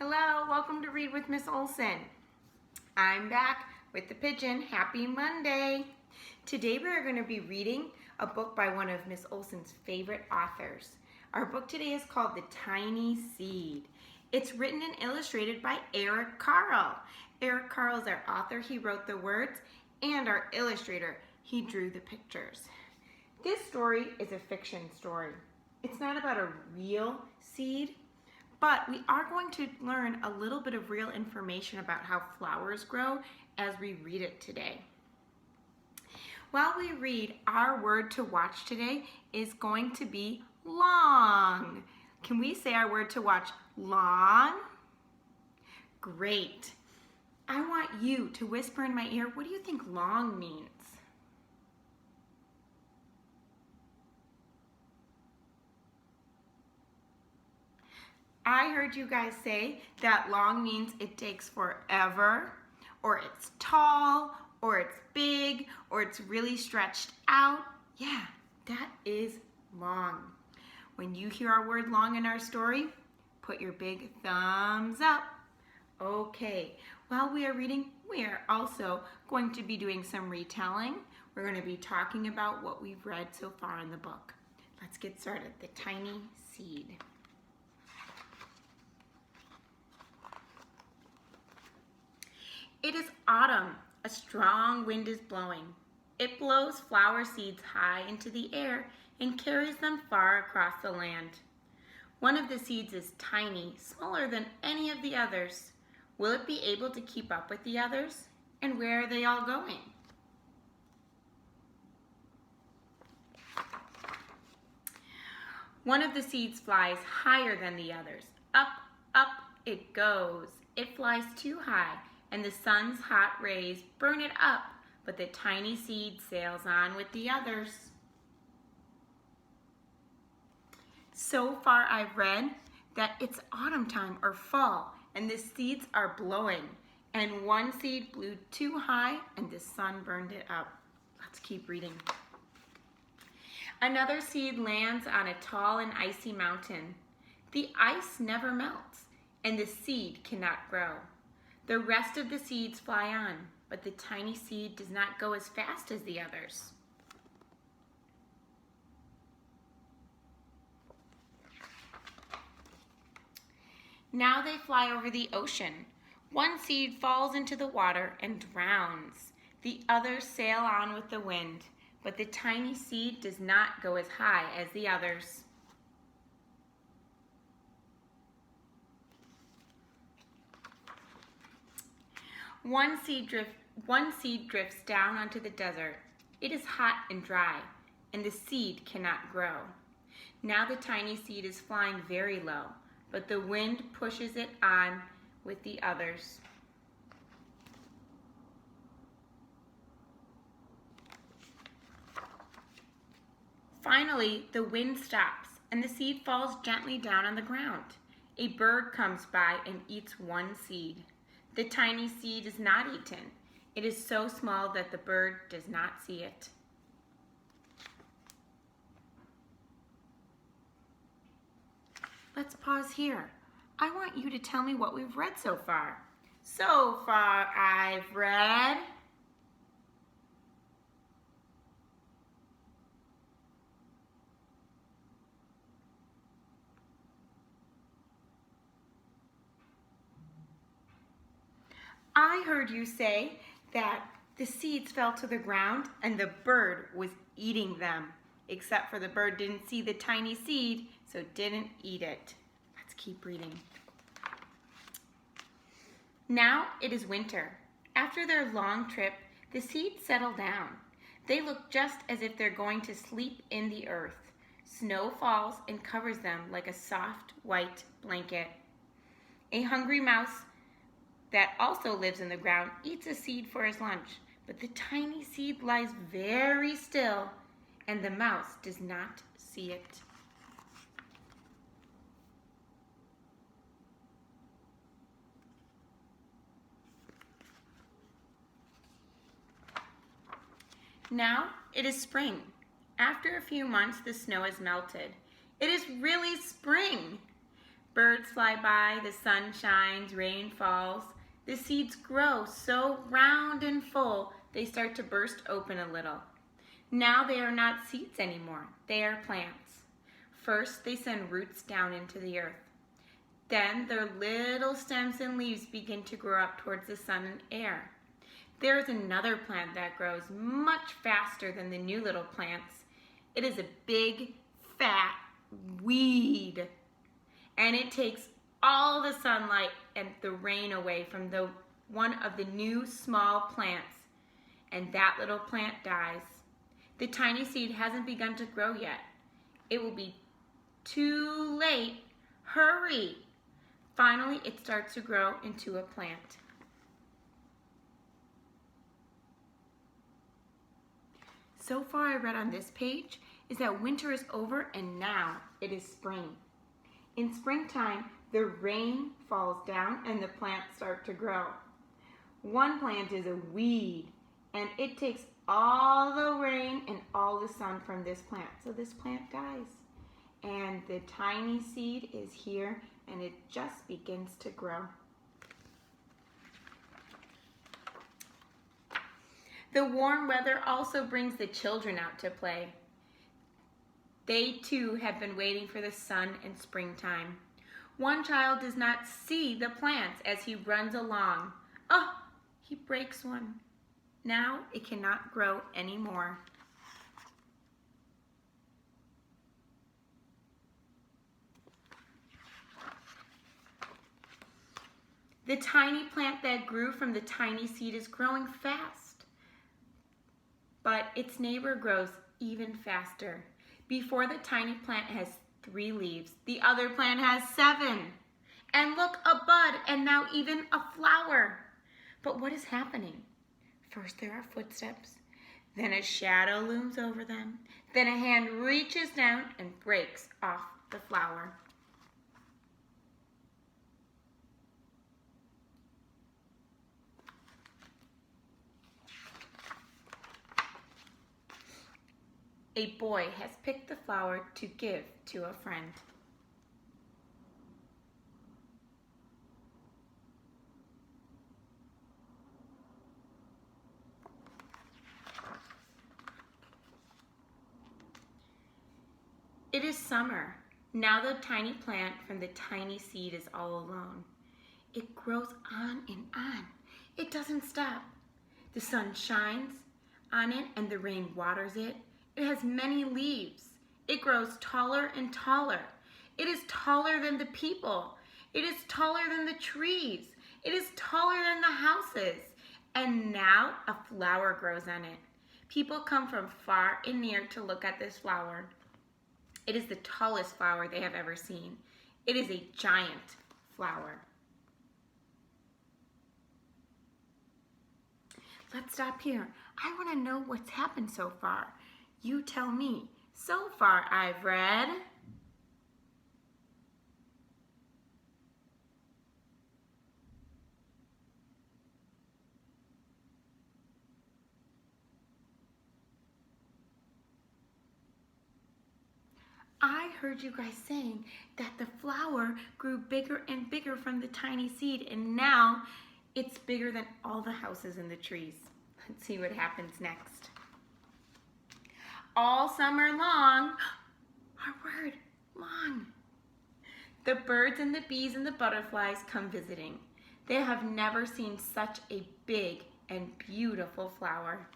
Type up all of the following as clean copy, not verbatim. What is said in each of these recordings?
Hello, welcome to Read with Miss Olson. I'm back with the pigeon. Happy Monday. Today we are going to be reading a book by one of Miss Olson's favorite authors. Our book today is called The Tiny Seed. It's written and illustrated by Eric Carle. Eric Carle is our author. He wrote the words, and our illustrator. He drew the pictures. This story is a fiction story. It's not about a real seed, but we are going to learn a little bit of real information about how flowers grow as we read it today. While we read, our word to watch today is going to be long. Can we say our word to watch, long? Great. I want you to whisper in my ear, what do you think long means? I heard you guys say that long means it takes forever, or it's tall, or it's big, or it's really stretched out. Yeah, that is long. When you hear our word long in our story, put your big thumbs up. Okay, while we are reading, we are also going to be doing some retelling. We're going to be talking about what we've read so far in the book. Let's get started. The Tiny Seed. It is autumn. A strong wind is blowing. It blows flower seeds high into the air and carries them far across the land. One of the seeds is tiny, smaller than any of the others. Will it be able to keep up with the others? And where are they all going? One of the seeds flies higher than the others. Up, up it goes. It flies too high, and the sun's hot rays burn it up, but the tiny seed sails on with the others. So far I've read that it's autumn time or fall, and the seeds are blowing, and one seed blew too high and the sun burned it up. Let's keep reading. Another seed lands on a tall and icy mountain. The ice never melts, and the seed cannot grow. The rest of the seeds fly on, but the tiny seed does not go as fast as the others. Now they fly over the ocean. One seed falls into the water and drowns. The others sail on with the wind, but the tiny seed does not go as high as the others. One seed drifts down onto the desert. It is hot and dry, and the seed cannot grow. Now the tiny seed is flying very low, but the wind pushes it on with the others. Finally, the wind stops, and the seed falls gently down on the ground. A bird comes by and eats one seed. The tiny seed is not eaten. It is so small that the bird does not see it. Let's pause here. I want you to tell me what we've read so far. So far, I've read I heard you say that the seeds fell to the ground and the bird was eating them, except for the bird didn't see the tiny seed, so didn't eat it. Let's keep reading. Now it is winter. After their long trip, the seeds settle down. They look just as if they're going to sleep in the earth. Snow falls and covers them like a soft white blanket. A hungry mouse that also lives in the ground eats a seed for his lunch, but the tiny seed lies very still and the mouse does not see it. Now it is spring. After a few months, the snow has melted. It is really spring. Birds fly by, the sun shines, rain falls. The seeds grow so round and full, they start to burst open a little. Now they are not seeds anymore, they are plants. First, they send roots down into the earth. Then their little stems and leaves begin to grow up towards the sun and air. There is another plant that grows much faster than the new little plants. It is a big, fat weed. And it takes all the sunlight and the rain away from one of the new small plants. And that little plant dies. The tiny seed hasn't begun to grow yet. It will be too late. Hurry! Finally, it starts to grow into a plant. So far I read on this page is that winter is over and now it is spring. In springtime, the rain falls down and the plants start to grow. One plant is a weed and it takes all the rain and all the sun from this plant. So this plant dies. And the tiny seed is here and it just begins to grow. The warm weather also brings the children out to play. They too have been waiting for the sun and springtime. One child does not see the plants as he runs along. Oh, he breaks one. Now it cannot grow anymore. The tiny plant that grew from the tiny seed is growing fast, but its neighbor grows even faster. Before the tiny plant has 3 leaves, the other plant has 7. And look, a bud, and now even a flower. But what is happening? First there are footsteps, then a shadow looms over them, then a hand reaches down and breaks off the flower. A boy has picked the flower to give to a friend. It is summer. Now the tiny plant from the tiny seed is all alone. It grows on and on. It doesn't stop. The sun shines on it and the rain waters it. It has many leaves. It grows taller and taller. It is taller than the people. It is taller than the trees. It is taller than the houses. And now a flower grows on it. People come from far and near to look at this flower. It is the tallest flower they have ever seen. It is a giant flower. Let's stop here. I want to know what's happened so far. You tell me. So far I've read I heard you guys saying that the flower grew bigger and bigger from the tiny seed and now it's bigger than all the houses and the trees. Let's see what happens next. All summer long, our word, long, the birds and the bees and the butterflies come visiting. They have never seen such a big and beautiful flower.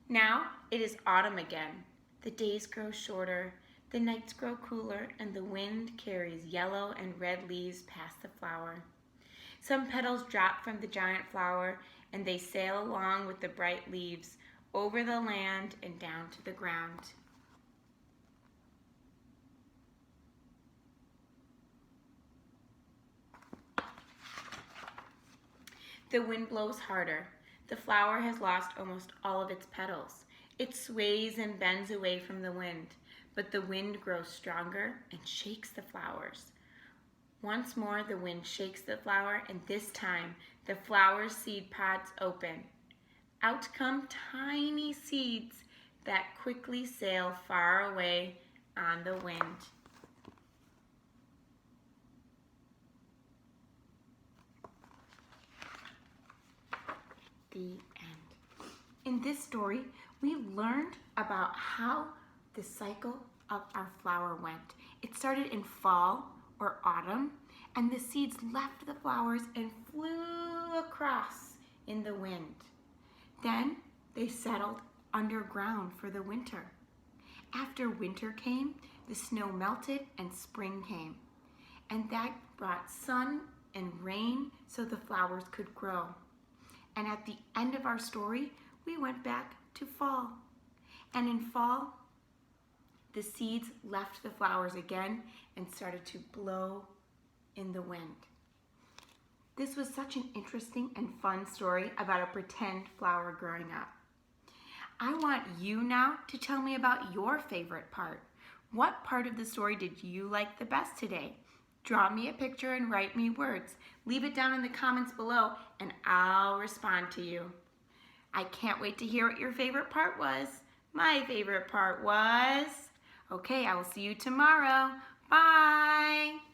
Now it is autumn again. The days grow shorter, the nights grow cooler, and the wind carries yellow and red leaves past the flower. Some petals drop from the giant flower, and they sail along with the bright leaves over the land and down to the ground. The wind blows harder. The flower has lost almost all of its petals. It sways and bends away from the wind, but the wind grows stronger and shakes the flowers. Once more the wind shakes the flower, and this time the flower's seed pods open. Out come tiny seeds that quickly sail far away on the wind. The end. In this story, we learned about how the cycle of our flower went. It started in fall or autumn, and the seeds left the flowers and flew across in the wind. Then they settled underground for the winter. After winter came, the snow melted and spring came. And that brought sun and rain so the flowers could grow. And at the end of our story, we went back to fall. And in fall, the seeds left the flowers again and started to blow in the wind. This was such an interesting and fun story about a pretend flower growing up. I want you now to tell me about your favorite part. What part of the story did you like the best today? Draw me a picture and write me words. Leave it down in the comments below and I'll respond to you. I can't wait to hear what your favorite part was. My favorite part was... Okay, I will see you tomorrow. Bye!